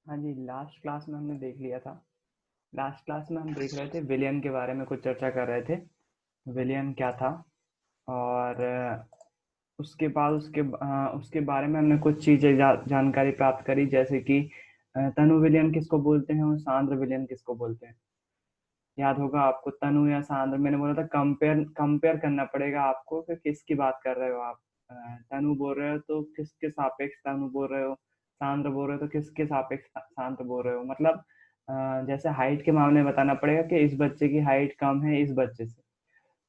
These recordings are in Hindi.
हाँ जी, लास्ट क्लास में हमने देख लिया था। लास्ट क्लास में हम देख रहे थे विलियन के बारे में कुछ चर्चा कर रहे थे। विलियन क्या था? और उसके बाद उसके बारे में हमने कुछ चीज़ें जानकारी प्राप्त करी, जैसे कि तनु विलियन किसको बोलते हैं और सांद्र विलियन किसको बोलते हैं। याद होगा आपको, तनु या सांद्र, मैंने बोला था कंपेयर कंपेयर करना पड़ेगा आपको कि किसकी बात कर रहे हो आप। तनु बोल रहे हो तो किसके सापेक्ष तनु बोल रहे हो, सांद्र बोल रहे हो तो किसके सापेक्ष सांद्र बोल रहे हो। मतलब जैसे हाइट के मामले में बताना पड़ेगा कि इस बच्चे की हाइट कम है इस बच्चे से,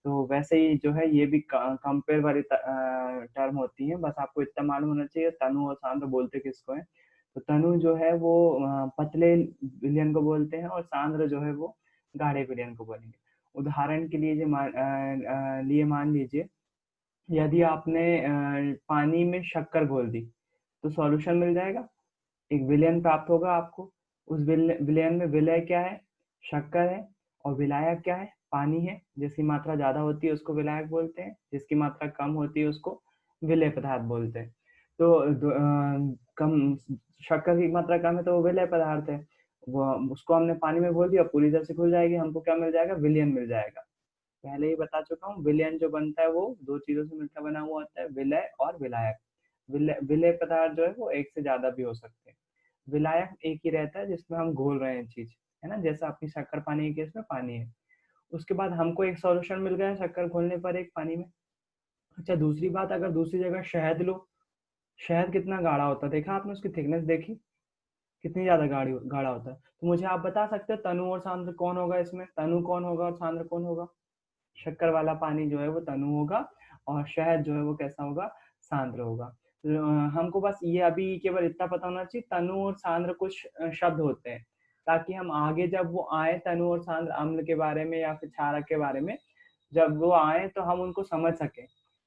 तो वैसे ही जो है ये भी कंपेयर वाली टर्म होती है। बस आपको इतना मालूम होना चाहिए तनु और सांद्र बोलते किसको है। तो तनु जो है वो पतले विलियन को बोलते हैं, और सांद्र जो है वो गाढ़े विलियन को बोलेंगे। उदाहरण के लिए लिए मान लीजिए, यदि आपने पानी में शक्कर घोल दी तो सॉल्यूशन मिल जाएगा, एक विलयन प्राप्त होगा आपको। उस विलयन में विलय क्या है? शक्कर है। और विलायक क्या है? पानी है। जिसकी मात्रा ज्यादा होती है उसको विलायक बोलते हैं, जिसकी मात्रा कम होती है उसको विलय पदार्थ बोलते हैं। तो कम शक्कर की मात्रा कम है तो वो विलय पदार्थ है। वो उसको हमने पानी में घोल दिया, पूरी तरह से घुल जाएगी, हमको क्या मिल जाएगा? विलयन मिल जाएगा। पहले ही बता चुका हूँ, विलयन जो बनता है वो दो चीजों से मिलकर बना हुआ होता है, विलय और विलायक। विलय पदार्थ जो है वो एक से ज्यादा भी हो सकते हैं। विलायक एक ही रहता है जिसमें हम घोल रहे हैं चीज, है ना, जैसा अपनी शक्कर पानी के केस में पानी है। उसके बाद हमको एक सॉल्यूशन मिल गया शक्कर घोलने पर एक पानी में। अच्छा, दूसरी बात, अगर दूसरी जगह शहद लो, शहद कितना गाढ़ा होता है, देखा आपने उसकी थिकनेस देखी? कितनी ज्यादा गाढ़ी गाढ़ा होता है। तो मुझे आप बता सकते हैं तनु और सांद्र कौन होगा इसमें? तनु कौन होगा और सांद्र कौन होगा? शक्कर वाला पानी जो है वो तनु होगा, और शहद जो है वो कैसा होगा? सांद्र होगा। तो हमको बस ये अभी केवल इतना पता होना चाहिए, तनु और सांद्र कुछ शब्द होते हैं, ताकि हम आगे जब वो आए तनु और सांद्र अम्ल के बारे में या फिर क्षारक के बारे में, जब वो आए तो हम उनको समझ सके,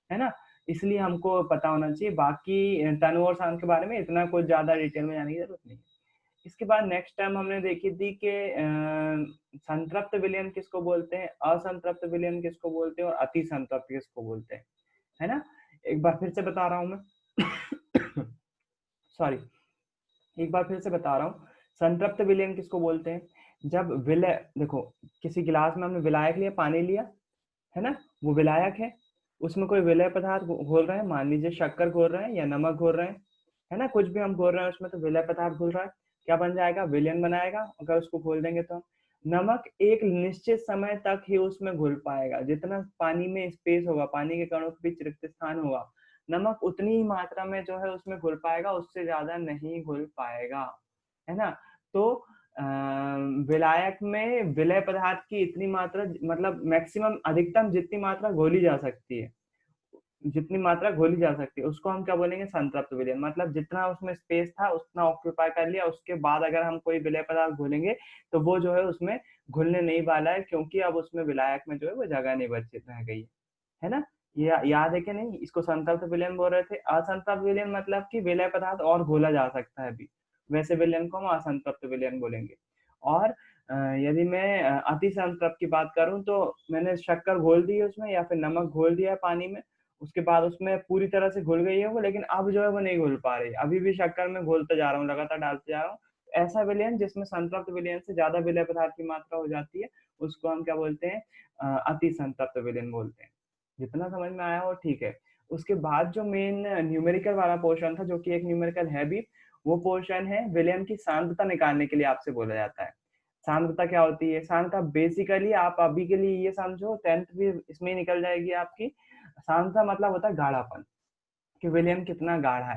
है ना। इसलिए हमको पता होना चाहिए। बाकी तनु और सांद्र के बारे में इतना कुछ ज्यादा डिटेल में जाने की जरूरत नहीं है। इसके बाद नेक्स्ट टाइम हमने देखी थी कि संतृप्त विलयन किसको बोलते हैं, असंतृप्त विलयन किसको बोलते हैं, और अति संतृप्त किसको बोलते हैं, है ना। एक बार फिर से बता रहा हूं मैं सॉरी, एक बार फिर से बता रहा हूँ। संतृप्त विलयन किसको बोलते हैं? जब विलय, देखो, किसी गिलास में हमने विलायक लिया, पानी लिया, है ना, वो विलायक है। उसमें कोई विलय पदार्थ घोल रहे हैं, मान लीजिए शक्कर घोल रहे हैं या नमक घोल रहे हैं, है ना, कुछ भी हम घोल रहे हैं उसमें, तो विलय पदार्थ घुल रहा है, क्या बन जाएगा? विलयन बनाएगा। अगर उसको घोल देंगे तो नमक एक निश्चित समय तक ही उसमें घुल पाएगा, जितना पानी में स्पेस होगा, पानी के कणों के बीच रिक्त स्थान होगा, नमक उतनी ही मात्रा में जो है उसमें घुल पाएगा, उससे ज्यादा नहीं घुल पाएगा, है ना। तो विलायक में विलय पदार्थ की इतनी मात्रा, मतलब मैक्सिमम, अधिकतम जितनी मात्रा घोली जा सकती है, जितनी मात्रा घोली जा सकती है उसको हम क्या बोलेंगे? संतृप्त विलयन। मतलब जितना उसमें स्पेस था उतना ऑक्यूपाई कर लिया, उसके बाद अगर हम कोई विलय पदार्थ घोलेंगे तो वो जो है उसमें घुलने नहीं वाला है, क्योंकि अब उसमें विलायक में जो है वो जगह नहीं बची रह गई है ना। ये याद है कि नहीं? इसको संतृप्त विलयन बोल रहे थे। असंतृप्त विलयन मतलब कि विलय पदार्थ और घोला जा सकता है अभी, वैसे विलयन को हम असंतृप्त विलयन बोलेंगे। और यदि मैं अति संतृप्त की बात करूं, तो मैंने शक्कर घोल दी है उसमें या फिर नमक घोल दिया है पानी में, उसके बाद उसमें पूरी तरह से घुल गई है वो, लेकिन अब जो है वो नहीं घुल पा रही, अभी भी शक्कर में घोलते जा रहा हूँ, लगातार डालते जा रहा हूँ। ऐसा विलयन जिसमें संतृप्त विलयन से ज्यादा विलय पदार्थ की मात्रा हो जाती है, उसको हम क्या बोलते हैं? अति संतृप्त विलयन बोलते हैं। जितना समझ में आया हो ठीक है। उसके बाद जो मेन न्यूमेरिकल वाला पोर्शन था, जो कि एक न्यूमेरिकल है भी, वो पोर्शन है विलयन की सांद्रता निकालने के लिए आपसे बोला जाता है। सांद्रता क्या होती है? सांद्रता बेसिकली आप अभी के लिए ये समझो, 10th भी इसमें ही निकल जाएगी आपकी। सांद्रता मतलब होता है गाढ़ापन, कि विलयन कितना गाढ़ा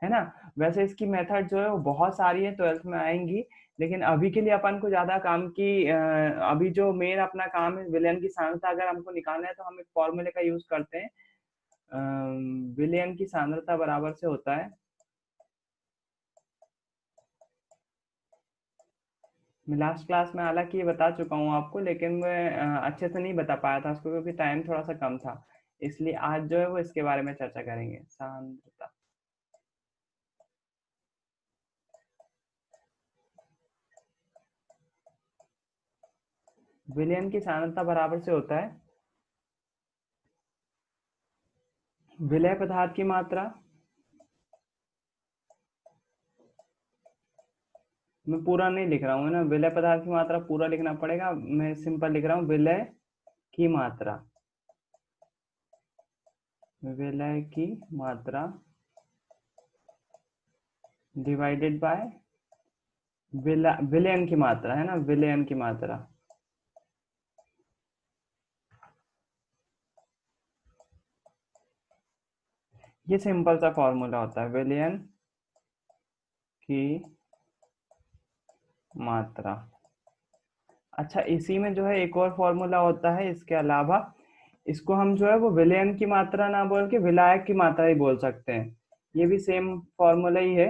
है ना। वैसे इसकी मेथड जो है वो बहुत सारी है, 12th में आएंगी, लेकिन अभी के लिए अपन को ज्यादा काम की अभी जो मेन अपना काम है, विलयन की सांद्रता अगर हमको निकालना है तो हम एक फॉर्मूले का यूज करते हैं। विलयन की सांद्रता बराबर से होता है, मैं लास्ट क्लास में हालांकि ये बता चुका हूँ आपको, लेकिन मैं अच्छे से नहीं बता पाया था उसको, क्योंकि टाइम थोड़ा सा कम था। इसलिए आज जो है वो इसके बारे में चर्चा करेंगे, सांद्रता। विलयन की सांद्रता बराबर से होता है विलय पदार्थ की मात्रा मैं पूरा नहीं लिख रहा हूँ, है ना, विलय पदार्थ की मात्रा पूरा लिखना पड़ेगा, मैं सिंपल लिख रहा हूँ विलय की मात्रा, विलय की मात्रा डिवाइडेड बाय विलयन की मात्रा, है ना, विलयन की मात्रा। ये सिंपल सा फॉर्मूला होता है, विलयन की मात्रा। अच्छा, इसी में जो है एक और फॉर्मूला होता है इसके अलावा, इसको हम जो है वो विलयन की मात्रा ना बोल के विलायक की मात्रा ही बोल सकते हैं। ये भी सेम फॉर्मूला ही है।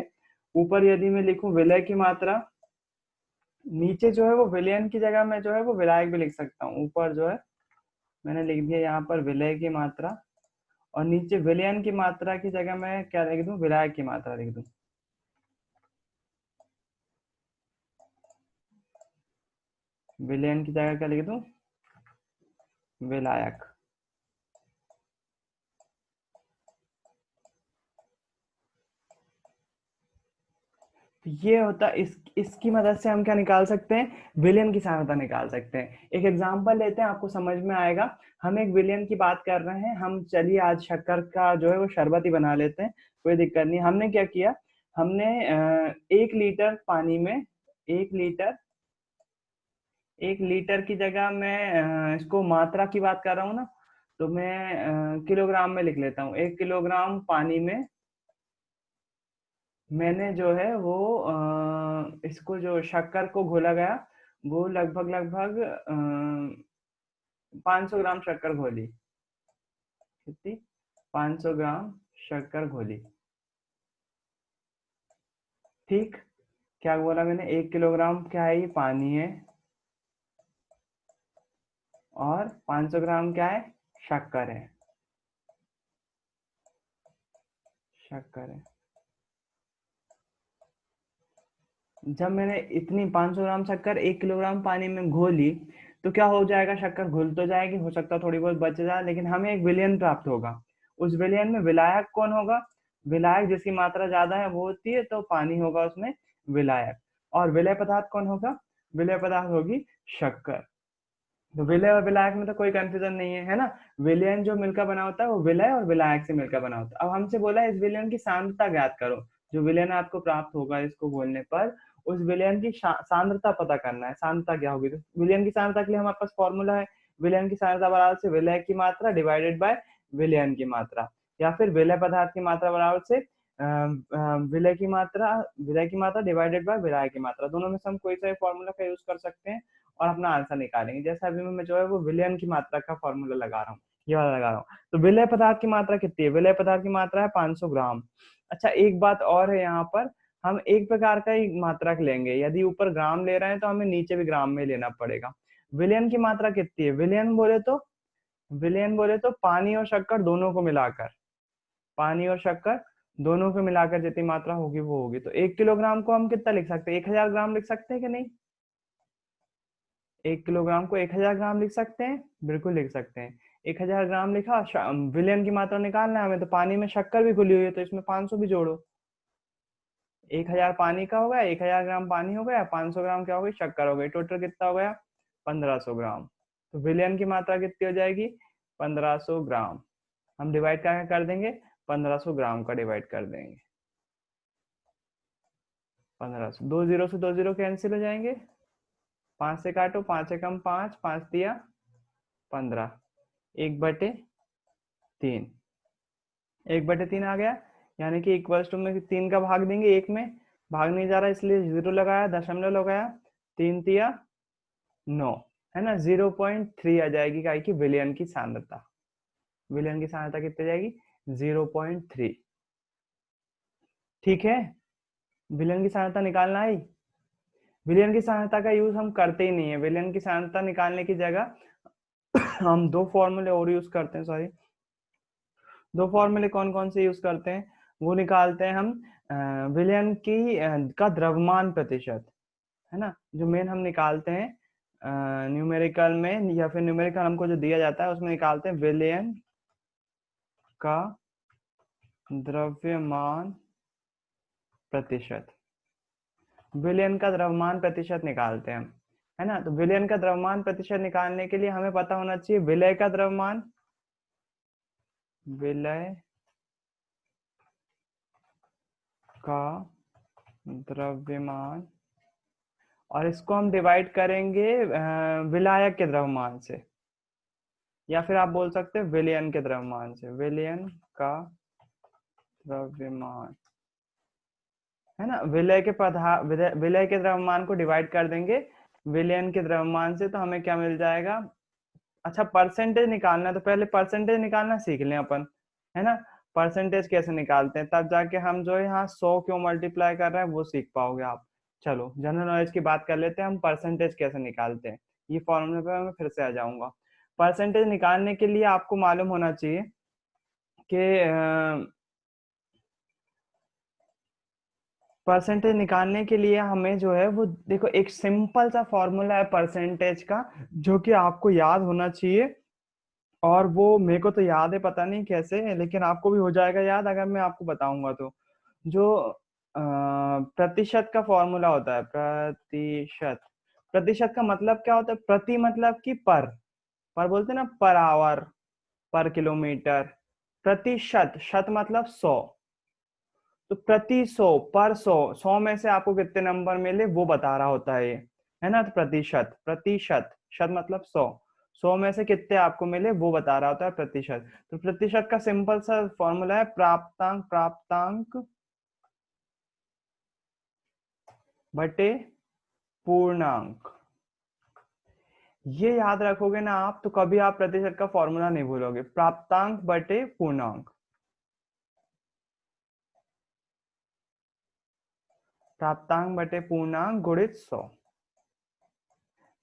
ऊपर यदि मैं लिखूं विलय की मात्रा, नीचे जो है वो विलयन की जगह में जो है वो विलायक भी लिख सकता हूँ। ऊपर जो है मैंने लिख दिया यहाँ पर विलय की मात्रा, और नीचे विलयन की मात्रा की जगह मैं क्या लिख दूं, विलायक की मात्रा लिख दूं। विलयन की जगह क्या लिख दूं, विलायक। तो ये होता इसकी मदद से हम क्या निकाल सकते हैं, विलयन की सांद्रता निकाल सकते हैं। एक एग्जांपल लेते हैं, आपको समझ में आएगा। हम एक विलयन की बात कर रहे हैं, हम चलिए आज शक्कर का जो है वो शरबत ही बना लेते हैं, कोई दिक्कत नहीं। हमने क्या किया, हमने 1 लीटर पानी में, 1 लीटर, 1 लीटर की जगह मैं इसको मात्रा की बात कर रहा हूँ ना, तो मैं किलोग्राम में लिख लेता हूँ। 1 किलोग्राम पानी में मैंने जो है वो इसको जो शक्कर को घोला गया, वो लगभग लगभग 500 ग्राम शक्कर घोली। कितनी, 500 ग्राम शक्कर घोली। ठीक, क्या बोला मैंने, 1 किलोग्राम क्या है, ये पानी है, और 500 ग्राम क्या है, शक्कर है, शक्कर है। जब मैंने इतनी 500 ग्राम शक्कर 1 किलोग्राम पानी में घोली, तो क्या हो जाएगा, शक्कर घुल तो जाएगी, हो सकता है थोड़ी बहुत बच जाए, लेकिन हमें एक विलयन प्राप्त होगा। उस विलयन में विलायक कौन होगा, विलायक जिसकी मात्रा ज्यादा है वो होती है, तो पानी होगा उसमें विलायक। और विलय पदार्थ कौन होगा, विलय पदार्थ होगी शक्कर। तो विलय और विलायक में तो कोई कंफ्यूजन नहीं है, है ना। विलयन जो मिलकर बना होता है वो विलय और विलायक से मिलकर बना होता है। अब हमसे बोला है इस विलयन की सांद्रता ज्ञात करो। जो विलयन आपको प्राप्त होगा इसको घोलने पर, उस विलयन की सांद्रता पता करना है। सांद्रता क्या होगी, तो विलयन की सांद्रता के लिए हमारे पास फॉर्मूला है, विलयन की सांद्रता बराबर से विलय की मात्रा डिवाइडेड बाय विलयन की मात्रा, या फिर विलय पदार्थ की मात्रा बराबर से विलय की मात्रा, विलय की मात्रा डिवाइडेड बाय विलायक की मात्रा। दोनों में से हम कोई सा फॉर्मूला का यूज कर सकते हैं और अपना आंसर निकालेंगे। जैसे अभी मैं जो है वो विलयन की मात्रा का फॉर्मूला लगा रहा हूँ, ये वाला लगा रहा हूँ। तो विलय पदार्थ की मात्रा कितनी है, विलय पदार्थ की मात्रा है 500 ग्राम। अच्छा, एक बात और है यहाँ पर, हम एक प्रकार का ही मात्रक लेंगे, यदि ऊपर ग्राम ले रहे हैं तो हमें नीचे भी ग्राम में लेना पड़ेगा। विलयन की मात्रा कितनी है, विलयन बोले तो, विलयन बोले तो पानी और शक्कर दोनों को मिलाकर, पानी और शक्कर दोनों को मिलाकर जितनी मात्रा होगी वो होगी। तो 1 किलोग्राम को हम कितना लिख सकते हैं, 1000 ग्राम लिख सकते हैं कि नहीं। 1 किलोग्राम को 1000 ग्राम लिख सकते हैं, बिल्कुल लिख सकते हैं। 1000 ग्राम लिखा, विलयन की मात्रा निकालना है हमें, तो पानी में शक्कर भी घुली हुई है, तो इसमें 500 भी जोड़ो। 1000 पानी का हो गया, 1000 ग्राम पानी हो गया, 500 ग्राम क्या हो गई, शक्कर हो गई, टोटल कितना हो गया, 1500 ग्राम। तो विलयन की मात्रा कितनी हो जाएगी, 1500 ग्राम। हम डिवाइड कर देंगे, 1500 ग्राम का डिवाइड कर देंगे 1500। 2 जीरो से 2 जीरो कैंसिल हो जाएंगे, 5 से काटो, 5 एकम 5, 5 दिया 15, 1/3, 1/3 आ गया। यानी कि इक्वल्स टू में 3 का भाग देंगे, 1 में भाग नहीं जा रहा इसलिए 0 लगाया, दशमलव लगाया, 3 तिया 9, है ना। 0.3 आ जाएगी काय की विलयन की सांद्रता। विलयन की सांद्रता कितनी जाएगी, 0.3। ठीक है, विलयन की सांद्रता निकालना है। विलयन की सांद्रता का यूज हम करते ही नहीं है, विलयन की सांद्रता निकालने की जगह हम दो फॉर्मूले और यूज करते हैं, सॉरी, दो फॉर्मूले कौन कौन से यूज करते हैं, वो निकालते हैं हम विलयन की का द्रव्यमान प्रतिशत, है ना। जो मेन हम निकालते हैं न्यूमेरिकल में, या फिर न्यूमेरिकल हमको जो दिया जाता है उसमें निकालते हैं विलयन का द्रव्यमान प्रतिशत। विलयन का द्रव्यमान प्रतिशत निकालते हैं, है ना। तो विलयन का द्रव्यमान प्रतिशत निकालने के लिए हमें पता होना चाहिए विलय का द्रव्यमान, विलय का द्रव्यमान, और इसको हम डिवाइड करेंगे विलायक के द्रव्यमान से, या फिर आप बोल सकते हैं विलयन के द्रव्यमान से, विलयन का द्रव्यमान, है ना। विलय के द्रव्यमान को डिवाइड कर देंगे विलयन के द्रव्यमान से, तो हमें क्या मिल जाएगा। अच्छा, परसेंटेज निकालना है, तो पहले परसेंटेज निकालना सीख लें अपन, है ना। परसेंटेज कैसे निकालते हैं, तब जाके हम जो है यहाँ 100 क्यों मल्टीप्लाई कर रहे हैं वो सीख पाओगे आप। चलो जनरल नॉलेज की बात कर लेते हैं, हम परसेंटेज कैसे निकालते हैं। ये फॉर्मूले पे मैं फिर से आ जाऊंगा। परसेंटेज निकालने के लिए आपको मालूम होना चाहिए कि परसेंटेज निकालने के लिए हमें जो है वो देखो, एक सिंपल सा फॉर्मूला है परसेंटेज का, जो कि आपको याद होना चाहिए। और वो मेरे को तो याद है, पता नहीं कैसे, लेकिन आपको भी हो जाएगा याद अगर मैं आपको बताऊंगा तो। जो प्रतिशत का फॉर्मूला होता है, प्रतिशत, प्रतिशत का मतलब क्या होता है, प्रति मतलब कि पर बोलते हैं ना, पर आवर, पर किलोमीटर। प्रतिशत, शत मतलब 100, तो प्रति 100, पर 100, 100 में से आपको कितने नंबर मिले वो बता रहा होता है ये, है ना। तो प्रतिशत, प्रतिशत, शत मतलब 100, 100 में से कितने आपको मिले वो बता रहा होता है प्रतिशत। तो प्रतिशत का सिंपल सा फॉर्मूला है प्राप्तांक, प्राप्तांक बटे पूर्णांक। ये याद रखोगे ना आप, तो कभी आप प्रतिशत का फॉर्मूला नहीं भूलोगे। प्राप्तांक बटे पूर्णांक, प्राप्तांक बटे पूर्णांक गुणित 100,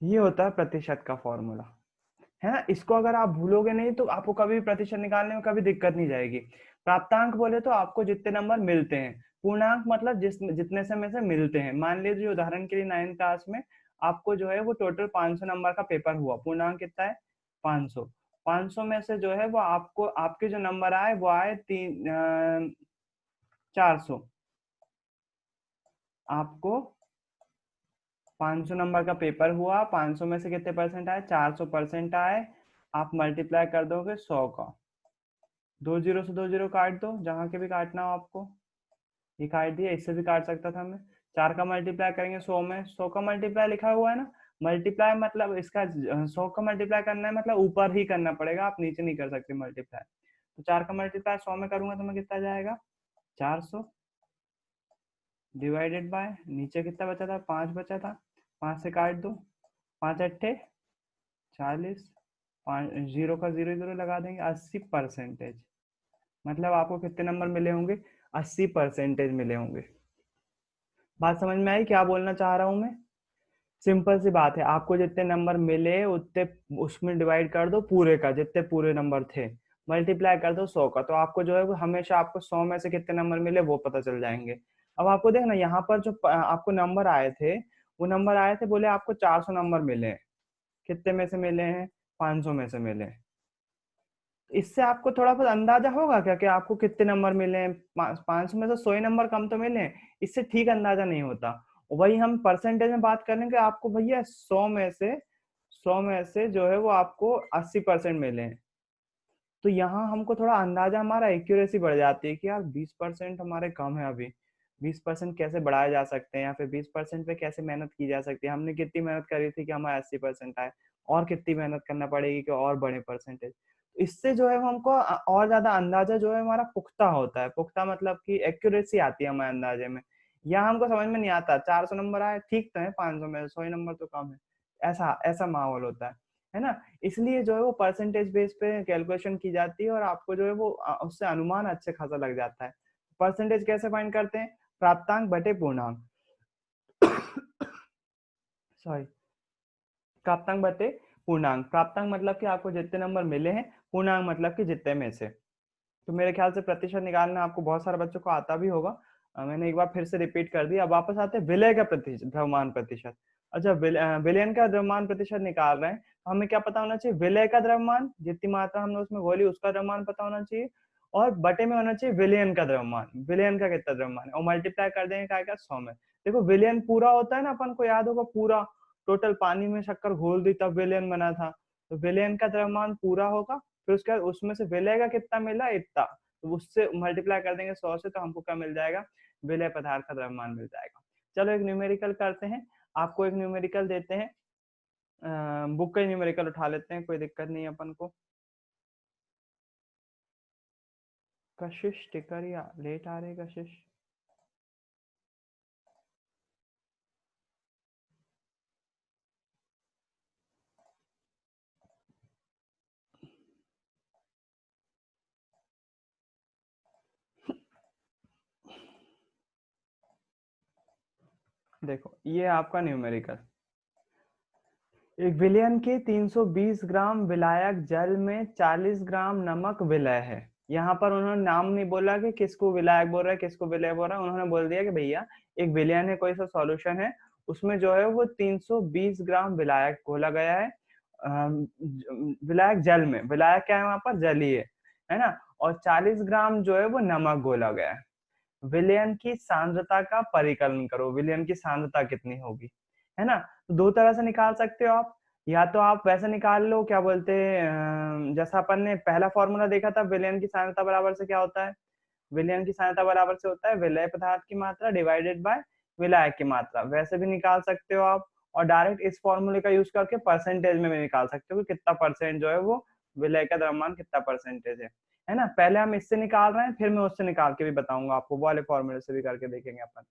ये होता है प्रतिशत का फॉर्मूला, है ना। इसको अगर आप भूलोगे नहीं तो आपको कभी प्रतिशत निकालने में कभी दिक्कत नहीं जाएगी। प्राप्तांक बोले तो आपको जितने नंबर मिलते हैं, पूर्णांक मतलब जितने से में से मिलते हैं। मान लीजिए उदाहरण के लिए 9th क्लास में आपको जो है वो टोटल 500 नंबर का पेपर हुआ, पूर्णांक कितना है 500। 500 में से जो है वो आपको, आपके जो नंबर आए वो आए 400। आपको 500 नंबर का पेपर हुआ, 500 में से कितने परसेंट आए, 400% आए। आप मल्टीप्लाई कर दोगे 100 का, 2 जीरो से 2 जीरो काट दो, जहां के भी काटना हो आपको। ये काट दिया, इससे भी काट सकता था मैं। 4 का मल्टीप्लाई करेंगे 100 में, 100 का मल्टीप्लाई लिखा हुआ है ना। मल्टीप्लाई मतलब इसका 100 का मल्टीप्लाई करना है मतलब ऊपर ही करना पड़ेगा, आप नीचे नहीं कर सकते मल्टीप्लाई। तो 4 का मल्टीप्लाई 100 में करूंगा तो मैं कितना जाएगा, 400 डिवाइडेड बाय, नीचे कितना बचा था, 5 बचा था, 5 से काट दो, 5 अट्ठे 40, 5 जीरो का जीरो जीरो लगा देंगे, 80%। मतलब आपको कितने नंबर मिले होंगे, 80% मिले होंगे। बात समझ में आई क्या बोलना चाह रहा हूं मैं। सिंपल सी बात है, आपको जितने नंबर मिले उतने उसमें डिवाइड कर दो पूरे का, जितने पूरे नंबर थे मल्टीप्लाई कर दो 100 का, तो आपको जो है वो हमेशा आपको 100 में से कितने नंबर मिले वो पता चल जाएंगे। अब आपको देखना यहाँ पर जो आपको नंबर आए थे, वो नंबर आए थे, बोले आपको 400 नंबर मिले हैं। कितने में से मिले हैं, 500 में से मिले हैं। इससे आपको थोड़ा बहुत अंदाजा होगा क्या कि आपको कितने नंबर मिले हैं, 500 में से 100 ही नंबर कम तो मिले हैं। इससे ठीक अंदाजा नहीं होता। वही हम परसेंटेज में बात करेंगे, आपको भैया 100 में से जो है वो आपको 80% मिले हैं। तो यहाँ हमको थोड़ा अंदाजा, हमारा एक्यूरेसी बढ़ जाती है कि यार 20% हमारे कम है अभी, 20% कैसे बढ़ाए जा सकते हैं, या फिर 20% पे कैसे मेहनत की जा सकती है। हमने कितनी मेहनत करी थी कि हमारे 80% आए, और कितनी मेहनत करना पड़ेगी कि और बढ़े परसेंटेज। इससे जो है हमको और ज्यादा अंदाजा जो है हमारा पुख्ता होता है। पुख्ता मतलब कि एक्यूरेसी आती है हमारे अंदाजे में। यहाँ हमको समझ में नहीं आता, 400 नंबर आए ठीक तो है, 500 में 100 ही नंबर तो कम है, ऐसा ऐसा माहौल होता है ना। इसलिए जो है वो परसेंटेज बेस पे कैलकुलेशन की जाती है, और आपको जो है वो उससे अनुमान अच्छे खासा लग जाता है। परसेंटेज कैसे फाइंड करते हैं, प्राप्तांक बटे पूर्णांक, सॉरी, प्राप्तांक बटे पूर्णांक। प्राप्तांक मतलब कि आपको जितने नंबर मिले हैं, पूर्णांक मतलब कि जितने में से। तो मेरे ख्याल से प्रतिशत निकालना आपको बहुत सारे बच्चों को आता भी होगा। मैंने एक बार फिर से रिपीट कर दिया। अब वापस आते हैं विलय का प्रतिशत, द्रव्यमान प्रतिशत। अच्छा, विलयन का द्रव्यमान प्रतिशत निकाल रहे हैं, तो हमें क्या पता होना चाहिए, विलय का द्रव्यमान, जितनी मात्रा हमने उसमें घोली उसका द्रव्यमान पता होना चाहिए, और बटे में होना चाहिए विलियन का द्रव्यमान, विलियन का कितना द्रव्यमान है, और मल्टीप्लाई कर देंगे क्या 100 में। देखो विलियन पूरा होता है ना, अपन को याद होगा पूरा, टोटल पानी में शक्कर घोल दी तब विलियन बना था, तो विलियन का द्रव्यमान पूरा होगा, फिर उसके बाद उसमें से विलय का कितना मिला, इतना, तो उससे मल्टीप्लाई कर देंगे 100 से, तो हमको क्या मिल जाएगा, विलय पदार्थ का द्रव्यमान मिल जाएगा। चलो एक न्यूमेरिकल करते हैं, आपको एक न्यूमेरिकल देते हैं, बुक का न्यूमेरिकल उठा लेते हैं, कोई दिक्कत नहीं है अपन को। कशिश टिकरिया लेट आ रहे कशिश। देखो ये आपका न्यूमेरिकल, एक विलियन के 320 ग्राम विलायक जल में 40 ग्राम नमक विलय है। यहाँ पर उन्होंने नाम नहीं बोला कि किसको विलायक बोल रहा है किसको विलय बोल रहा है, उन्होंने बोल दिया कि भैया एक विलियन है, कोई सा सॉल्यूशन है, उसमें जो है वो 320 ग्राम विलायक घोला गया है, विलायक जल में, विलायक क्या है वहां पर, जल ही है ना, और 40 ग्राम जो है वो नमक घोला गया है। विलयन की सांद्रता का परिकलन करो, विलयन की सांद्रता कितनी होगी, है ना। तो दो तरह से निकाल सकते हो आप, या तो आप वैसे निकाल लो, क्या बोलते हैं, जैसा अपन ने पहला फॉर्मूला देखा था, विलयन की सांद्रता बराबर से क्या होता है, विलयन की सांद्रता बराबर से होता है विलय पदार्थ की मात्रा डिवाइडेड बाय विलायक की मात्रा, वैसे भी निकाल सकते हो आप, और डायरेक्ट इस फॉर्मूले का यूज करके परसेंटेज में भी निकाल सकते हो कि कितना परसेंट जो है वो विलय का द्रव्यमान कितना परसेंटेज है ना। पहले हम इससे निकाल रहे हैं, फिर मैं उससे निकाल के भी बताऊंगा आपको, वो वाले फॉर्मूले से भी करके देखेंगे अपन,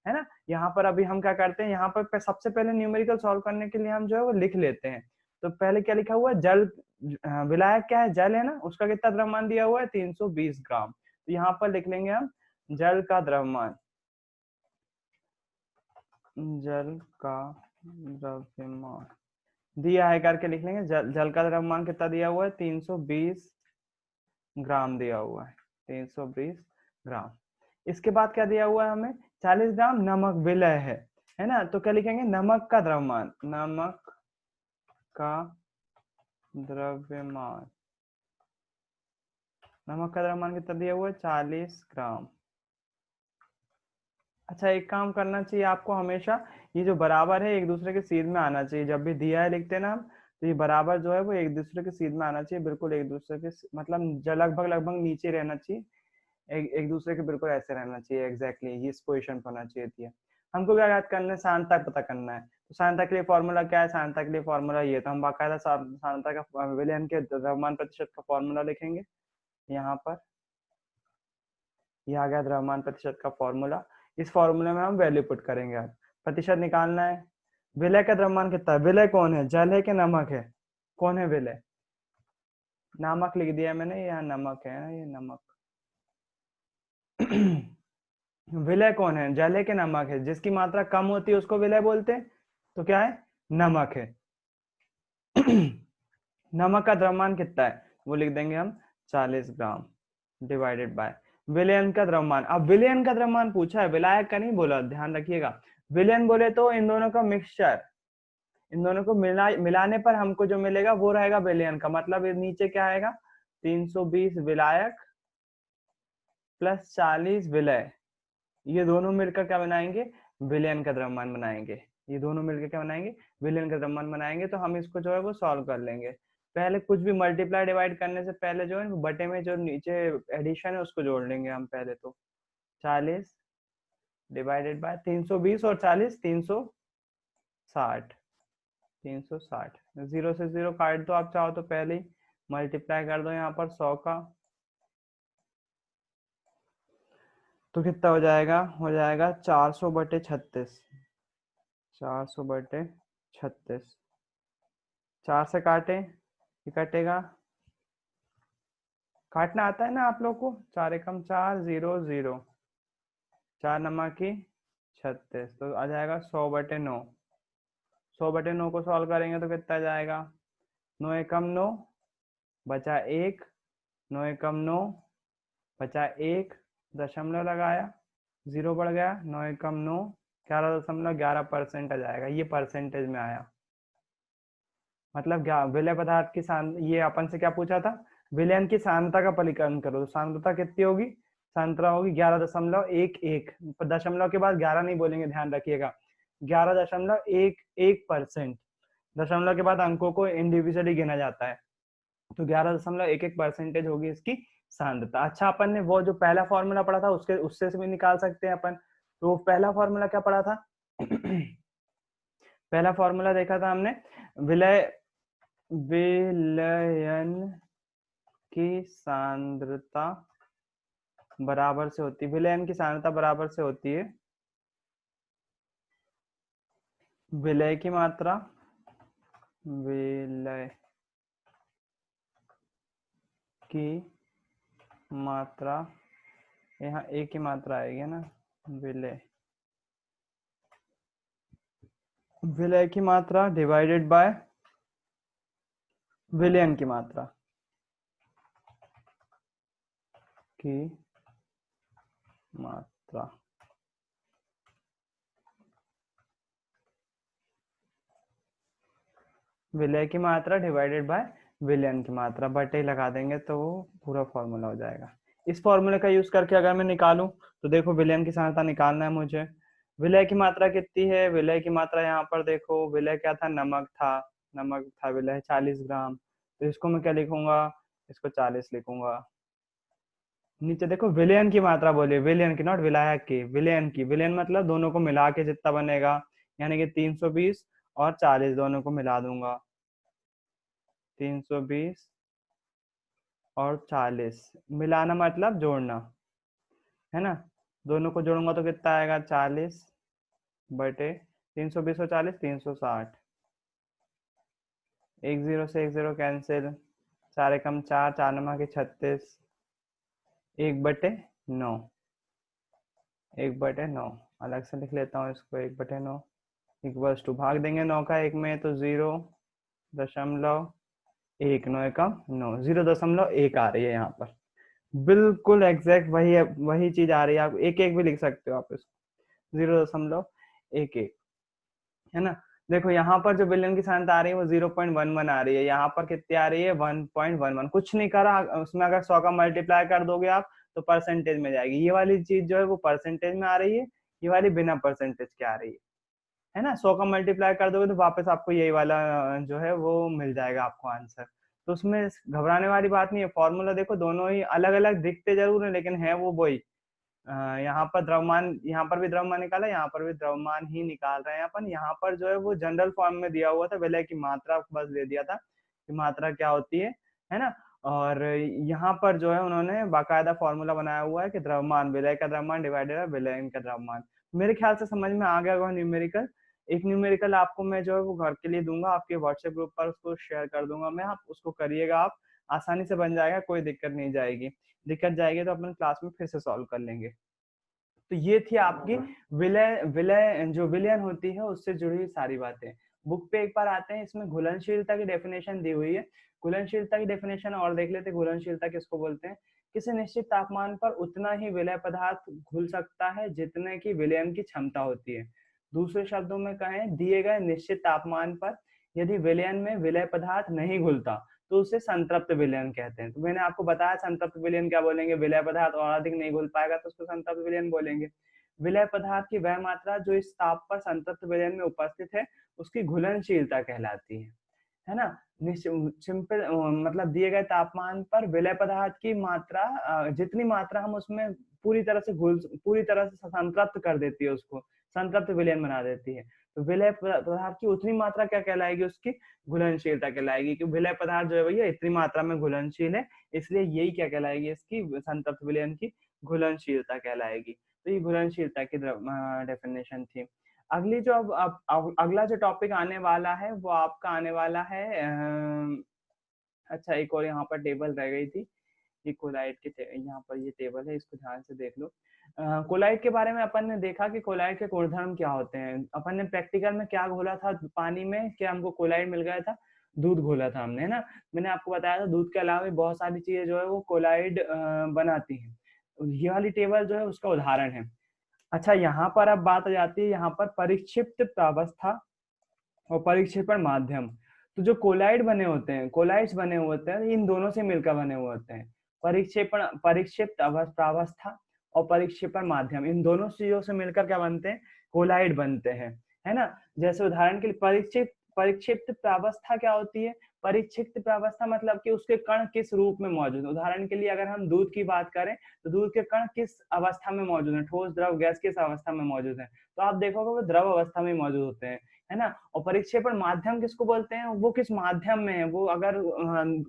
है ना। यहाँ पर अभी हम क्या करते हैं, यहाँ पर सबसे पहले न्यूमेरिकल सॉल्व करने के लिए हम जो है वो लिख लेते हैं। तो पहले क्या लिखा हुआ है, जल, विलायक क्या है, जल है ना, उसका कितना द्रव्यमान दिया हुआ है 320 ग्राम, तो यहाँ पर लिख लेंगे हम जल का द्रव्यमान, जल का द्रव्यमान दिया है करके लिख लेंगे, जल का द्रव्यमान कितना दिया हुआ है, 320 ग्राम दिया हुआ है, 320 ग्राम। इसके बाद क्या दिया हुआ है हमें, 40 ग्राम नमक विलय है ना, तो क्या लिखेंगे, नमक का द्रव्यमान, नमक का द्रव्यमान, नमक का द्रव्यमान कितना दिया हुआ है, 40 ग्राम। अच्छा एक काम करना चाहिए आपको हमेशा, ये जो बराबर है एक दूसरे के सीध में आना चाहिए, जब भी दिया है लिखते हैं ना हम, तो ये बराबर जो है वो एक दूसरे के सीध में आना चाहिए, बिल्कुल एक दूसरे के, मतलब लगभग लगभग नीचे रहना चाहिए, एक दूसरे के बिल्कुल ऐसे रहना चाहिए, एग्जैक्टली इस पोजिशन पर होना चाहिए थी। हमको क्या याद करना है, सांद्रता पता करना है, तो सांद्रता के लिए फॉर्मूला क्या है, सांद्रता के लिए फॉर्मूला ये, तो हम बाकायदा सांद्रता का विलयन के द्रव्यमान प्रतिशत का फॉर्मूला लिखेंगे यहाँ पर, ये आ गया द्रव्यमान प्रतिशत का फॉर्मूला, इस फॉर्मूले में हम वैल्यू पुट करेंगे, अब प्रतिशत निकालना है। विलय का द्रव्यमान कितना है, विलय कौन है, जल है कि नमक है, कौन है विलय, नमक लिख दिया मैंने, यहाँ नमक है ना, ये नमक विलय कौन है, जल है कि नमक है, जिसकी मात्रा कम होती है उसको विलय बोलते हैं, तो क्या है, नमक है। नमक का द्रव्यमान कितना है, वो लिख देंगे हम 40 ग्राम डिवाइडेड बाय विलयन का द्रव्यमान। अब विलयन का द्रव्यमान पूछा है, विलायक का नहीं बोला, ध्यान रखिएगा, विलयन बोले तो इन दोनों का मिक्सचर, इन दोनों को मिलाने पर हमको जो मिलेगा वो रहेगा विलयन का, मतलब नीचे क्या आएगा, 320 विलायक प्लस 40 विलय, ये दोनों मिलकर क्या बनाएंगे, विलयन का द्रव्यमान बनाएंगे, ये दोनों मिलकर क्या बनाएंगे, विलयन का द्रव्यमान बनाएंगे। तो हम इसको जो है वो सॉल्व कर लेंगे, पहले कुछ भी मल्टीप्लाई डिवाइड करने से पहले जो है बटे में जो नीचे एडिशन है उसको जोड़ लेंगे हम पहले, तो 40 डिवाइडेड बाय 320 और 40 360, 360, जीरो से जीरो काट दो, आप चाहो तो पहले ही मल्टीप्लाई कर दो यहाँ पर 100 का, तो कितना हो जाएगा 400/36, 400/36, 4 से काटे, ये कटेगा, काटना आता है ना आप लोग को, 4 एकम 4, 0 0, 4 नमा की 36, तो आ जाएगा 100/9, 100/9 को सॉल्व करेंगे तो कितना जाएगा, 9 एकम 9 बचा 1, 9 एकम 9 बचा 1, दशमलव लगाया, 0 बढ़ गया, 9 एकम 9 11.11% आ जाएगा, ये परसेंटेज में आया, मतलब क्या विलय पदार्थ की ये अपन से क्या पूछा था, विलयन की सांद्रता का परिकलन करो तो सांद्रता कितनी होगी, सांद्रता होगी 11.11, दशमलव के बाद 11 नहीं बोलेंगे, ध्यान रखिएगा, 11.11%। दशमलव के बाद अंकों को इंडिविजुअली गिना जाता है, तो 11.11% होगी इसकी सांद्रता। अच्छा, अपन ने वो जो पहला फॉर्मूला पढ़ा था उससे भी निकाल सकते हैं अपन। तो पहला फॉर्मूला क्या पढ़ा था? पहला फॉर्मूला देखा था हमने, विलयन की सांद्रता बराबर से होती है, विलयन की सांद्रता बराबर से होती है विलय की मात्रा, विलय की मात्रा, यहाँ ए की मात्रा आएगी ना, विलय की मात्रा डिवाइडेड बाय विलयन की मात्रा की मात्रा। विलय की मात्रा डिवाइडेड बाय विलयन की मात्रा, बटे लगा देंगे तो पूरा फॉर्मूला हो जाएगा। इस फॉर्मूले का यूज करके अगर मैं निकालूं तो देखो विलयन की सांद्रता निकालना है मुझे। विलय की मात्रा कितनी है? विलय की मात्रा यहाँ पर देखो, विलय क्या था? नमक था विलय 40 ग्राम। तो इसको मैं क्या लिखूंगा? इसको 40 लिखूंगा। नीचे देखो विलयन की मात्रा बोली, विलयन की, नॉट विलायक की, विलयन की। विलयन मतलब दोनों को मिला के जितना बनेगा, यानी कि 320 और 40 दोनों को मिला दूंगा, 320 और 40 मिलाना मतलब जोड़ना, है ना। दोनों को जोड़ूंगा तो कितना आएगा? 40 बटे 320 और 40, 360। एक जीरो से एक जीरो कैंसिल, 4 एकम 4, 4 नमक 36, 1/9, 1/9 अलग से लिख लेता हूँ इसको, 1/9 इक्वल्स टू, भाग देंगे 9 का 1 में तो 0.1, 9 एकम 9, 0.1 आ रही है यहाँ पर, बिल्कुल एग्जैक्ट वही है, वही चीज आ रही है। आप 1 भी लिख सकते हो आप इसको, 0.11, है ना। देखो यहाँ पर जो विलयन की सांद्रता आ रही है वो 0.11 आ रही है, यहाँ पर कितनी आ रही है? 1.11। कुछ नहीं करा उसमें, अगर 100 का मल्टीप्लाई कर दोगे आप तो परसेंटेज में जाएगी। ये वाली चीज जो है वो परसेंटेज में आ रही है, ये वाली बिना परसेंटेज के आ रही है ना। 100 का मल्टीप्लाई कर दोगे तो वापस आपको यही वाला जो है वो मिल जाएगा आपको आंसर। तो उसमें घबराने वाली बात नहीं है। फॉर्मूला देखो दोनों ही अलग अलग दिखते जरूर है, लेकिन है वो वही। यहाँ पर द्रव्यमान, यहाँ पर भी द्रव्यमान निकाला, यहाँ पर भी द्रव्यमान ही निकाल रहे हैं अपन। यहाँ पर जो है वो जनरल फॉर्म में दिया हुआ था, विलय की मात्रा बस दे दिया था कि मात्रा क्या होती है ना। और यहाँ पर जो है उन्होंने बाकायदा फॉर्मूला बनाया हुआ है कि द्रव्यमान, विलय का द्रव्यमान डिवाइडेड है विलयन का द्रव्यमान। मेरे ख्याल से समझ में आ गया होगा न्यूमेरिकल। एक न्यूमेरिकल आपको मैं जो है वो घर के लिए दूंगा, आपके व्हाट्सएप ग्रुप पर उसको शेयर कर दूंगा मैं, आप उसको करिएगा, आप आसानी से बन जाएगा, कोई दिक्कत नहीं जाएगी। दिक्कत जाएगी तो अपन क्लास में फिर से सॉल्व कर लेंगे। तो ये थी आपकी विलय विलय जो विलयन होती है उससे जुड़ी हुई सारी बातें। बुक पे एक बार आते हैं, इसमें घुलनशीलता की डेफिनेशन दी हुई है। घुलनशीलता की डेफिनेशन और देख लेते हैं। घुलनशीलता किसको बोलते हैं? किसी निश्चित तापमान पर उतना ही विलय पदार्थ घुल सकता है जितने की विलयन की क्षमता होती है। दूसरे शब्दों में कहें, दिए गए निश्चित तापमान पर यदि विलयन में विलय पदार्थ नहीं घुलता तो उसे संतृप्त विलयन कहते हैं। तो मैंने आपको बताया संतृप्त विलयन क्या बोलेंगे, विलय पदार्थ और अधिक नहीं घुल पाएगा तो उसको संतृप्त विलयन बोलेंगे। विलय पदार्थ की वह मात्रा जो इस ताप पर संतृप्त विलयन में उपस्थित है उसकी घुलनशीलता कहलाती है ना। सिंपल मतलब दिए गए तापमान पर विलय पदार्थ की मात्रा, जितनी मात्रा हम उसमें पूरी तरह से संतृप्त कर देती है, उसको संतृप्त विलयन बना देती है। तो विलय पदार्थ की उतनी मात्रा क्या कहलाएगी? उसकी घुलनशीलता कहलाएगी। कि विलय पदार्थ जो है भैया इतनी मात्रा में घुलनशील है, इसलिए यही क्या कहलाएगी? इसकी संतृप्त विलयन की घुलनशीलता कहलाएगी। तो ये घुलनशीलता की डेफिनेशन थी। अगली जो अब अगला जो टॉपिक आने वाला है वो आपका आने वाला है, अच्छा एक और यहाँ पर टेबल रह गई थी, ये कोलाइट के यहाँ पर ये टेबल है, इसको ध्यान से देख लो। कोलाइट के बारे में अपन ने देखा कि कोलाइट के गुणधर्म क्या होते हैं। अपन ने प्रैक्टिकल में क्या घोला था पानी में, क्या हमको कोलाइट मिल गया था? दूध घोला था हमने, है ना। मैंने आपको बताया था दूध के अलावा भी बहुत सारी चीजें जो है वो कोलाइड बनाती हैं। ये वाली टेबल जो है उसका उदाहरण है। अच्छा, यहाँ पर अब बात आ जाती है यहाँ पर परिक्षिप्त प्रावस्था और परिक्षेपण माध्यम। तो जो कोलाइड बने होते हैं, कोलाइड्स बने हुए होते हैं, इन दोनों से मिलकर बने हुए होते हैं। परिक्षेपण परिक्षिप्त प्रावस्था और परिक्षेपण माध्यम, इन दोनों चीजों से मिलकर क्या बनते हैं? कोलाइड बनते हैं, है ना? जैसे उदाहरण के लिए परिक्षिप्त प्रावस्था क्या होती है? परिक्षिप्त प्रावस्था मतलब कि उसके कण किस रूप में मौजूद है। उदाहरण के लिए अगर हम दूध की बात करें, तो दूध के कण किस अवस्था में मौजूद है? ठोस, द्रव, गैस किस अवस्था में मौजूद है? तो आप देखोगे वो द्रव अवस्था में मौजूद होते हैं, है ना? और परिक्षेपण माध्यम किसको बोलते हैं? वो किस माध्यम में है? वो अगर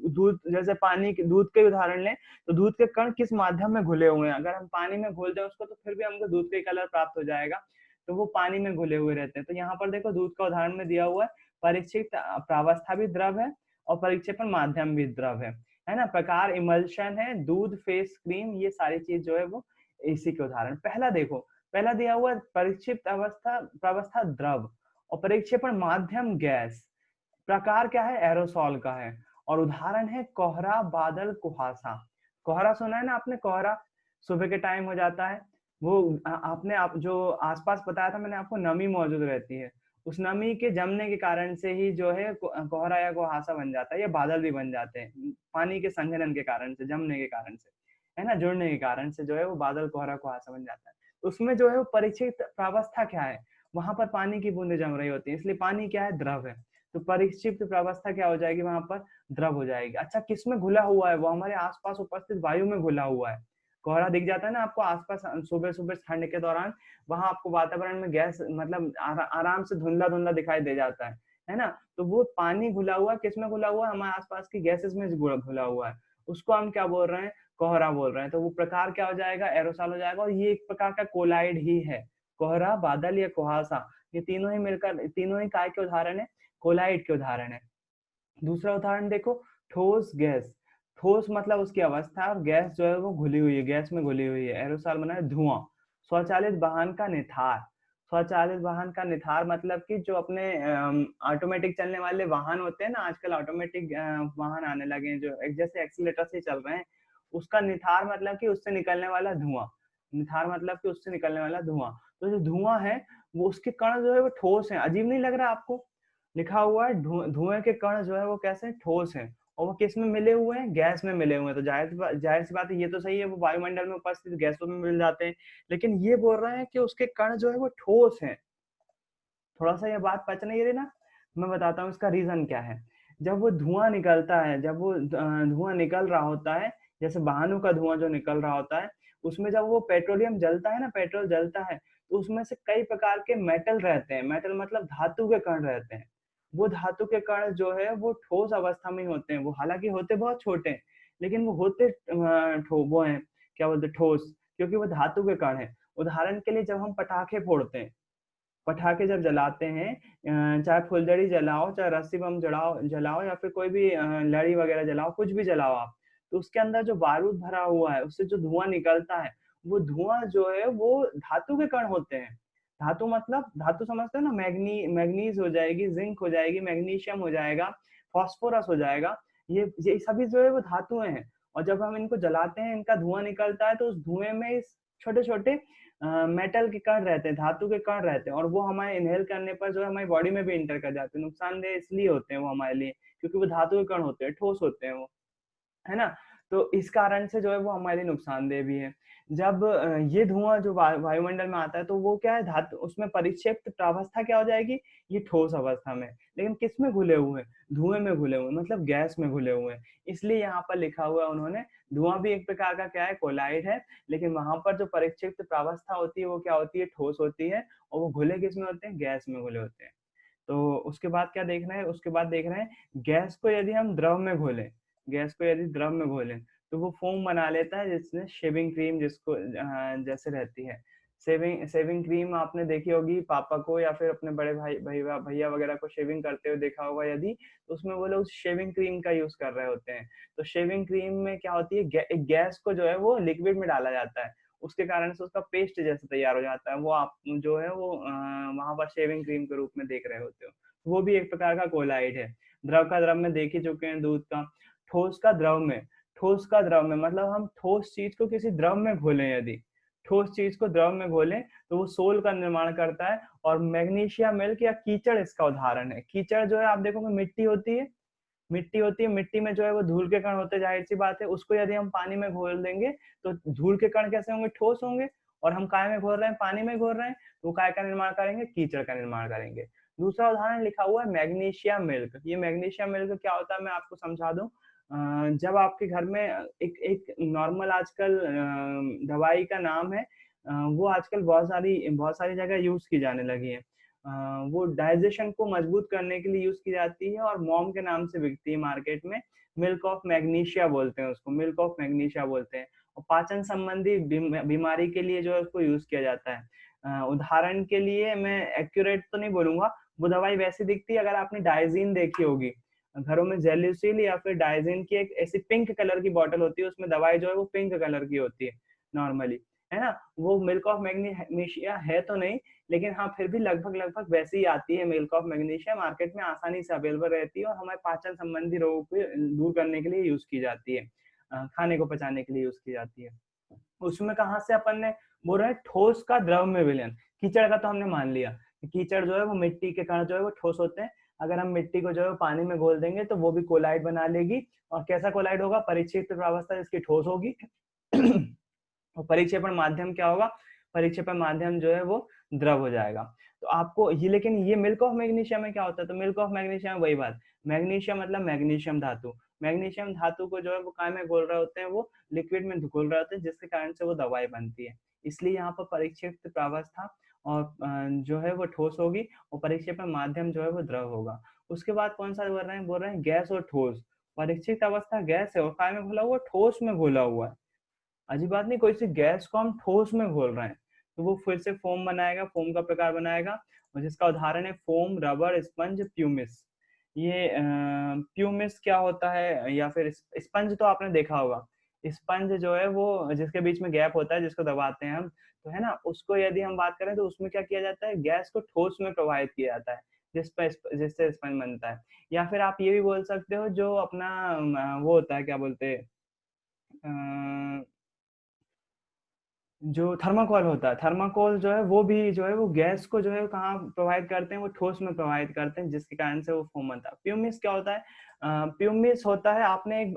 दूध, जैसे पानी के दूध के उदाहरण लें, तो दूध के कण किस माध्यम में घुले हुए हैं? अगर हम पानी में घोल दें उसको, तो फिर भी हमको दूध का कलर प्राप्त हो जाएगा, तो वो पानी में घुले हुए रहते हैं। तो यहाँ पर देखो दूध का उदाहरण में दिया हुआ है, परिक्षिप्त प्रावस्था भी द्रव है और परिक्षेपण माध्यम भी द्रव है ना? प्रकार इमल्शन है, दूध, फेस क्रीम, ये सारी चीज जो है वो इसी के उदाहरण। पहला देखो, पहला दिया हुआ है परिक्षिप्त अवस्था प्रावस्था द्रव और परिक्षेपण माध्यम गैस। प्रकार क्या है? एरोसॉल का है। और उदाहरण है कोहरा, बादल, कुहासा। कोहरा सुना है ना आपने? कोहरा सुबह के टाइम हो जाता है, वो आपने आप जो आसपास बताया था मैंने आपको, नमी मौजूद रहती है, उस नमी के जमने के कारण से ही जो है कोहरा या कुहासा बन जाता है, या बादल भी बन जाते हैं पानी के संघनन के कारण से, जमने के कारण से, है ना, जुड़ने के कारण से जो है वो बादल, कोहरा, कुहासा बन जाता है। उसमें जो है वो परिचित प्रावस्था क्या है? वहां पर पानी की बूंदें जम रही होती है, इसलिए पानी क्या है? द्रव है। तो परिक्षिप्त प्रावस्था क्या हो जाएगी? वहां पर द्रव हो जाएगी। अच्छा, किसमें घुला हुआ है? वो हमारे आसपास उपस्थित वायु में घुला हुआ है। कोहरा दिख जाता है ना आपको आसपास सुबह सुबह ठंड के दौरान, वहां आपको वातावरण में गैस मतलब आराम से धुंधला धुंधला दिखाई दे जाता है ना? तो वो पानी घुला हुआ, किसमें घुला हुआ है? हमारे आसपास की गैसेस में घुला हुआ है। उसको हम क्या बोल रहे हैं? कोहरा बोल रहे हैं। तो वो प्रकार क्या हो जाएगा? एरोसॉल हो जाएगा। और ये एक प्रकार का कोलाइड ही है। कोहरा, बादल या कुहासा, ये तीनों ही मिलकर, तीनों ही काय के उदाहरण है? कोलाइड के उदाहरण है। दूसरा उदाहरण देखो, ठोस, गैस। ठोस मतलब उसकी अवस्था, और गैस जो है वो घुली हुई है, गैस में घुली हुई है। एरोसॉल बना है धुआं। स्वचालित वाहन का निथार। स्वचालित वाहन का निथार मतलब कि जो अपने ऑटोमेटिक चलने वाले वाहन होते हैं ना, आजकल ऑटोमेटिक वाहन आने लगे हैं जो जैसे एक्सीलेटर से चल रहे हैं, उसका निथार मतलब कि उससे निकलने वाला धुआं। निथार मतलब कि उससे निकलने वाला धुआं। तो जो धुआं है वो, उसके कण जो है वो ठोस है। अजीब नहीं लग रहा आपको? लिखा हुआ है धुएं के कण जो है वो कैसे? ठोस है। और वो किस में मिले हुए हैं? गैस में मिले हुए हैं। तो जाहिर सी बात है, ये तो सही है, वो वायुमंडल में उपस्थित गैसों में मिल जाते हैं, लेकिन ये बोल रहे हैं कि उसके कण जो है वो ठोस है। थोड़ा सा ये बात पच नहीं रही ना? मैं बताता हूँ इसका रीजन क्या है। जब वो धुआं निकलता है, जब वो धुआं निकल रहा होता है, जैसे वाहनों का धुआं जो निकल रहा होता है, उसमें जब वो पेट्रोलियम जलता है ना, पेट्रोल जलता है, तो उसमें से कई प्रकार के मेटल रहते हैं। मेटल मतलब धातु के कण रहते हैं। वो धातु के कण जो है वो ठोस अवस्था में होते हैं। वो हालांकि होते बहुत छोटे हैं, लेकिन वो होते वो हैं, क्या बोलते हैं, ठोस, क्योंकि वो धातु के कण है। उदाहरण के लिए जब हम पटाखे फोड़ते हैं, पटाखे जब जलाते हैं, चाहे फुलझड़ी जलाओ, चाहे रस्सी बम जलाओ जलाओ या फिर कोई भी लड़ी वगैरह जलाओ, कुछ भी जलाओ आप, तो उसके अंदर जो बारूद भरा हुआ है, उससे जो धुआं निकलता है, वो धुआं जो है वो धातु के कण होते हैं। धातु मतलब, धातु समझते हो ना? मैग्नीज हो जाएगी, जिंक हो जाएगी, मैग्नीशियम हो जाएगा, फास्फोरस हो जाएगा। ये सभी जो है वो धातुएं हैं। और जब हम इनको जलाते हैं, इनका धुआं निकलता है, तो उस धुएं में इस छोटे छोटे मेटल के कण रहते हैं, धातु के कण रहते हैं, और वो हमारे इनहेल करने पर जो है हमारी बॉडी में भी इंटर कर जाते हैं। नुकसानदेह इसलिए होते हैं वो हमारे लिए, क्योंकि वो धातु के कण होते हैं, ठोस होते हैं वो, है ना? तो इस कारण से जो है वो हमारे लिए नुकसानदेह भी है। जब ये धुआं जो वायुमंडल में आता है, तो वो क्या है? धातु, उसमें परिक्षेप्त प्रावस्था क्या हो जाएगी? ये ठोस अवस्था में। लेकिन किस में घुले हुए हैं? धुएं में घुले हुए हैं, मतलब गैस में घुले हुए हैं। इसलिए यहाँ पर लिखा हुआ है उन्होंने, धुआं भी एक प्रकार का क्या है? कोलाइड है। लेकिन वहां पर जो परिक्षेप्त प्रावस्था होती है वो क्या होती है? ठोस होती है। और वो घुले किस में होते हैं? गैस में घुले होते हैं। तो उसके बाद क्या देख रहे हैं? उसके बाद देख रहे हैं गैस को यदि हम द्रव में घोलें, गैस को यदि द्रव में घोलें, तो वो फोम बना लेता है, जिसमें शेविंग क्रीम जिसको जैसे रहती है। शेविंग शेविंग क्रीम आपने देखी होगी, पापा को या फिर अपने बड़े भाई भैया भैया वगैरह को शेविंग करते हुए देखा होगा यदि, तो उसमें वो लोग शेविंग क्रीम का यूज कर रहे होते हैं। तो शेविंग क्रीम में क्या होती है? एक गैस को जो है वो लिक्विड में डाला जाता है, उसके कारण से उसका पेस्ट जैसे तैयार हो जाता है। वो आप जो है वो वहां पर शेविंग क्रीम के रूप में देख रहे होते हो। वो भी एक प्रकार का कोलाइड है। द्रव का द्रव में देख ही चुके हैं, दूध का। ठोस का द्रव में, ठोस का द्रव में मतलब हम ठोस चीज को किसी द्रव में घोलें यदि, ठोस चीज को द्रव में घोलें तो वो सोल का निर्माण करता है। और मैग्नीशिया मिल्क या कीचड़ इसका उदाहरण है। कीचड़ जो है आप देखोगे मिट्टी होती है, मिट्टी होती है, मिट्टी में जो है वो धूल के कण होते हैं, जाहिर सी बात है। उसको यदि हम पानी में घोल देंगे तो धूल के कण कैसे होंगे, ठोस होंगे। और हम काय में घोल रहे हैं, पानी में घोल रहे हैं, तो वो काय का निर्माण करेंगे, कीचड़ का निर्माण करेंगे। दूसरा उदाहरण लिखा हुआ है मैग्नीशिया मिल्क। ये मैग्नीशिया मिल्क क्या होता है मैं आपको समझा दूं। जब आपके घर में एक एक नॉर्मल आजकल दवाई का नाम है, वो आजकल बहुत सारी जगह यूज की जाने लगी है। वो डाइजेशन को मजबूत करने के लिए यूज की जाती है और मॉम के नाम से बिकती है मार्केट में। मिल्क ऑफ मैग्नीशिया बोलते हैं उसको, मिल्क ऑफ मैग्नीशिया बोलते हैं। और पाचन संबंधी बीमारी के लिए जो है उसको यूज किया जाता है। उदाहरण के लिए मैं एक्यूरेट तो नहीं बोलूंगा, वो दवाई वैसी दिखती है, अगर आपने डाइजीन देखी होगी घरों में, जेल्यूसिल या फिर डाइजीन की एक ऐसी पिंक कलर की बॉटल होती है, उसमें दवाई जो है वो पिंक कलर की होती है नॉर्मली, है ना। वो मिल्क ऑफ मैग्नीशिया है तो नहीं, लेकिन हाँ फिर भी लगभग लगभग वैसे ही आती है। मिल्क ऑफ मैग्नीशिया मार्केट में आसानी से अवेलेबल रहती है और हमारे पाचन संबंधी रोगों को दूर करने के लिए यूज की जाती है, खाने को पचाने के लिए यूज की जाती है। उसमें कहाँ से अपन ने बोल रहे हैं, ठोस का द्रव में विलयन। कीचड़ का तो हमने मान लिया, कीचड़ जो है वो मिट्टी के कण जो है वो ठोस होते हैं। अगर हम मिट्टी को जो है पानी में घोल देंगे तो वो भी कोलाइड बना लेगी। और कैसा कोलाइड होगा, परिक्षेपित प्रावस्था जिसकी ठोस होगी। और परिक्षेपण माध्यम क्या होगा, परिक्षेपण माध्यम जो है वो द्रव हो जाएगा। तो आपको ये, लेकिन ये मिल्क ऑफ मैग्नीशिया में क्या होता है, तो मिल्क ऑफ मैग्नीशिया में वही बात, मैग्नीशिया मतलब मैग्नीशियम धातु। मैग्नीशियम धातु को जो है वो काय में घोल रहे होते हैं, वो लिक्विड में घोल रहे होते हैं, जिसके कारण से वो दवाई बनती है। इसलिए यहाँ पर परिक्षेपित प्रावस्था और जो है वो ठोस होगी और परिक्षेपण माध्यम जो है वो द्रव होगा। उसके बाद कौन सा बोल रहे हैं गैस और ठोस। परीक्षित अवस्था गैस है और काय में घोला हुआ, ठोस में घोला हुआ है। अजीब बात नहीं, कोई सी गैस को हम ठोस में घोल रहे हैं तो वो फिर से फोम बनाएगा, फोम का प्रकार बनाएगा। और जिसका उदाहरण है फोम, रबर, स्पंज, प्यूमिस। ये प्यूमिस क्या होता है, या फिर स्पंज तो आपने देखा होगा। स्पंज जो है वो जिसके बीच में गैप होता है, जिसको दबाते हैं हम, तो है ना, उसको यदि हम बात करें तो उसमें क्या किया जाता है, गैस को ठोस में प्रवाहित किया जाता है, जिससे स्पंज बनता है। या फिर आप ये भी बोल सकते हो, जो अपना वो होता है, क्या बोलते हैं, जो थर्माकोल होता है, थर्माकोल जो है वो भी जो है वो गैस को जो है कहाँ प्रोवाइड करते हैं, वो ठोस में प्रोवाइड करते हैं, जिसके कारण से वो फोम बनता है। प्यूमिस क्या होता है, प्यूमिस होता है, आपने एक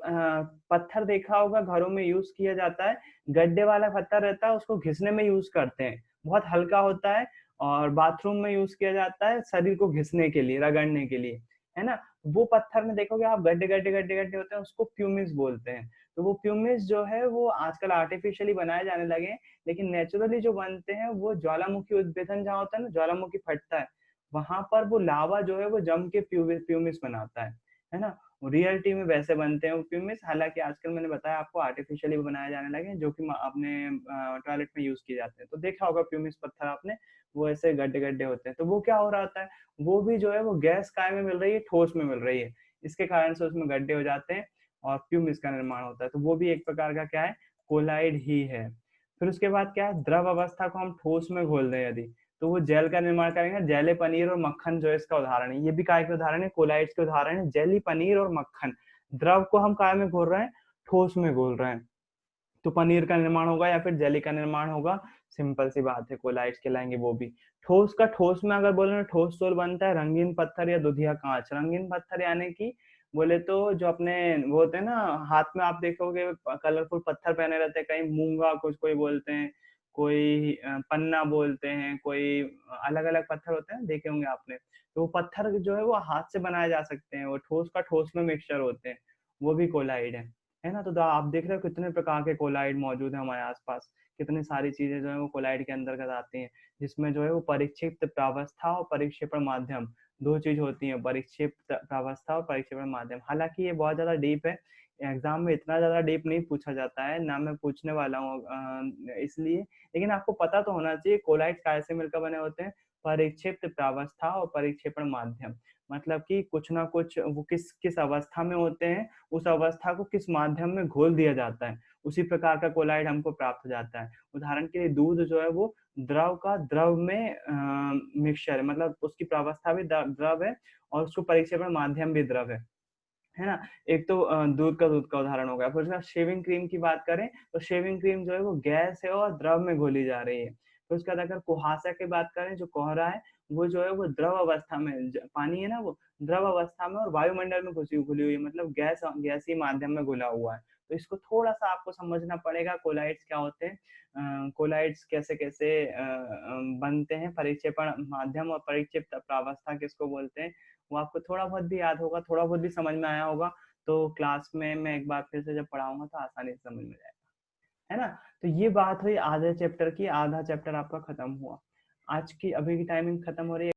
पत्थर देखा होगा घरों में यूज किया जाता है, गड्ढे वाला पत्थर रहता है, उसको घिसने में यूज करते हैं, बहुत हल्का होता है और बाथरूम में यूज किया जाता है शरीर को घिसने के लिए, रगड़ने के लिए, है ना। वो पत्थर में देखोगे आप गड्ढे गड्ढे गड्ढे गड्ढे होते हैं, उसको प्यूमिस बोलते हैं। तो वो प्यूमिस जो है वो आजकल आर्टिफिशियली बनाए जाने लगे हैं, लेकिन नेचुरली जो बनते हैं वो ज्वालामुखी उद्भेदन जहाँ होता है ना, ज्वालामुखी फटता है, वहां पर वो लावा जो है वो जम के प्यूमिस बनाता है ना। रियलिटी में वैसे बनते हैं वो प्यूमिस। हालांकि आजकल मैंने बताया आपको आर्टिफिशियली बनाए जाने लगे हैं, जो कि अपने टॉयलेट में यूज किए जाते हैं। तो देखा होगा प्यूमिस पत्थर आपने, वो ऐसे गड्ढे गड्ढे होते हैं। तो वो क्या हो रहा होता है, वो भी जो है वो गैस काय में मिल रही है, ठोस में मिल रही है, इसके कारण से उसमें गड्ढे हो जाते हैं और प्यूमिस का निर्माण होता है। तो वो भी एक प्रकार का क्या है, कोलाइड ही है। फिर उसके बाद क्या है, द्रव अवस्था को हम ठोस में घोल दें यदि, तो वो जेल का निर्माण करेंगे। जेले, पनीर और मक्खन जो है इसका उदाहरण है। ये भी काय के उदाहरण है, कोलाइड्स के उदाहरण है, जेली, पनीर और मक्खन। द्रव को हम काय में घोल रहे हैं, ठोस में घोल रहे हैं, तो पनीर का निर्माण होगा या फिर जेली का निर्माण होगा। सिंपल सी बात है, कोलाइड्स कहलाएंगे वो भी। ठोस का, ठोस में अगर बोले ठोस सोल बनता है रंगीन पत्थर या दुधिया कांच। रंगीन पत्थर यानी कि बोले तो जो अपने वो होते हैं ना, हाथ में आप देखोगे कलरफुल पत्थर पहने रहते हैं, कहीं मूंगा कुछ कोई बोलते हैं, कोई पन्ना बोलते हैं, कोई अलग अलग पत्थर होते हैं, देखे होंगे आपने। तो वो पत्थर जो है वो हाथ से बनाए जा सकते हैं, वो ठोस का ठोस में मिक्सचर होते हैं, वो भी कोलाइड है ना। तो आप देख रहे हो कितने प्रकार के कोलाइड मौजूद है हमारे आसपास, कितनी सारी चीजें जो है वो कोलाइड के अंतर्गत आती हैं, जिसमें जो है वो परिक्षिप्त प्रावस्था और परिक्षेपण माध्यम दो चीज होती है, परिक्षिप्त प्रावस्था और परिक्षेपण माध्यम। हालांकि ये बहुत ज्यादा डीप है, एग्जाम में इतना ज्यादा डीप नहीं पूछा जाता है ना, मैं पूछने वाला हूँ इसलिए, लेकिन आपको पता तो होना चाहिए कोलाइड कैसे मिलकर बने होते हैं, परिक्षिप्त प्रावस्था और परिक्षेपण माध्यम। मतलब कि कुछ ना कुछ वो किस किस अवस्था में होते हैं, उस अवस्था को किस माध्यम में घोल दिया जाता है, उसी प्रकार का कोलाइड हमको प्राप्त हो जाता है। उदाहरण के लिए दूध जो है वो द्रव का द्रव में मिक्सचर है, मतलब उसकी प्रावस्था भी द्रव है और उसको परिक्षेपण माध्यम भी द्रव है है ना? एक तो दूध का उदाहरण हो गया। फिर उसके बाद शेविंग क्रीम की बात करें, तो शेविंग क्रीम जो है वो गैस है और द्रव में घोली जा रही है। फिर उसके बाद अगर कुहासा की बात करें, जो कोहरा है, वो जो है वो द्रव अवस्था में पानी है ना, वो द्रव अवस्था में और वायुमंडल में घुली हुई है, मतलब गैसीय माध्यम में घुला हुआ है। तो इसको थोड़ा-सा आपको समझना पड़ेगा, कोलाइड्स क्या होते हैं, कोलाइड्स कैसे-कैसे बनते हैं, परिक्षेपण माध्यम और परिक्षिप्त प्रावस्था किसको बोलते हैं, वो आपको थोड़ा बहुत भी याद होगा, थोड़ा बहुत भी समझ में आया होगा, तो क्लास में मैं एक बार फिर से जब पढ़ाऊँगा तो आसानी से समझ में जाएगा, है ना? तो ये बात हुई आधे चैप्टर की, आधा चैप्टर आपका खत्म हुआ। आज की अभी की टाइमिंग खत्म हो रही है।